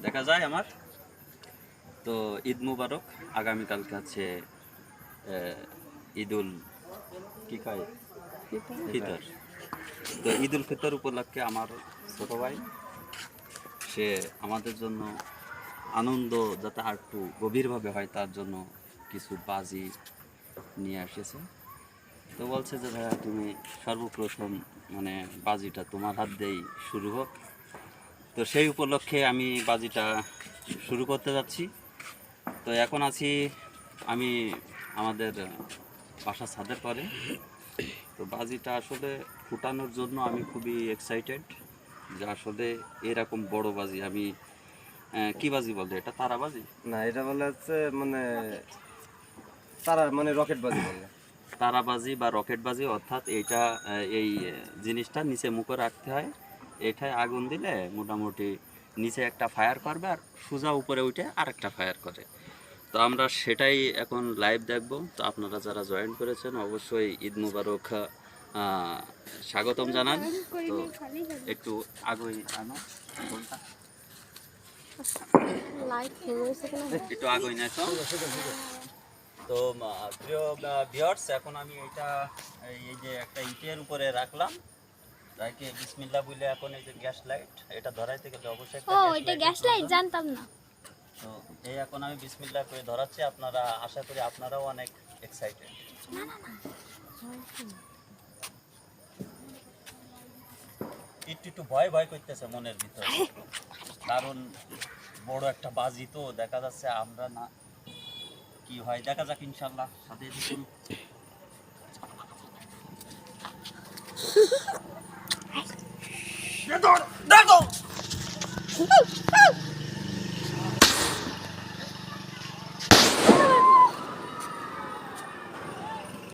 দেখা যায় আমার। তো ঈদ মুবারক। আগামীকালকে আছে ঈদুল কি কয় ফিতর। তো ঈদুল ফিতর উপলক্ষে আমার ছোট ভাই সে আমাদের জন্য আনন্দ যাতে আর একটু গভীরভাবে হয় তার জন্য কিছু বাজি নিয়ে এসেছে। তো বলছে যে ভাইয়া তুমি সর্বপ্রথম মানে বাজিটা তোমার হাত দিয়েই শুরু হোক। তো সেই উপলক্ষে আমি বাজিটা শুরু করতে যাচ্ছি। তো এখন আছি আমি আমাদের বাসার ছাদের পরে। তো বাজিটা আসলে ফুটানোর জন্য আমি খুবই এক্সাইটেড যে আসলে এরকম বড় বাজি আমি কি বাজি বলে এটা তারাবাজি না, এটা বলে হচ্ছে মানে তারা মানে রকেট বাজি বলে। তারাবাজি বা রকেট বাজি, অর্থাৎ এইটা এই জিনিসটা নিচে মুখে রাখতে হয়। এটায় আগুন দিলে মোটামুটি নিচে একটা ফায়ার করবে আর সোজা উপরে উঠে আরেকটা ফায়ার করে। তো আমরা সেটাই এখন লাইভ দেখব। তো আপনারা যারা জয়েন করেছেন অবশ্যই ঈদ মুবারক স্বাগতম জানান। তো একটু আগুই আনো ফোনটা, একটু আগুই না তো। তো প্রিয় ভিউয়ার্স, এখন আমি এটা এই যে একটা ইটের উপরে রাখলাম, রাখে বিসমিল্লাহ বলে এখন এই যে গ্যাস লাইট এটা ধরাইতে গেলে অবশ্যই একটা এটা গ্যাস লাইট জানতাম না। তো এই এখন আমি বিসমিল্লাহ করে ধরাচ্ছি। আপনারা আশা করি আপনারাও অনেক এক্সাইটেড। একটু ভয় ভয় করতেছে মনের ভিতরে, কারণ বড় একটা বাজি তো দেখা যাচ্ছে আমরা না কি হয় দেখা যাক ইনশাল্লাহ। সাথে দেখুন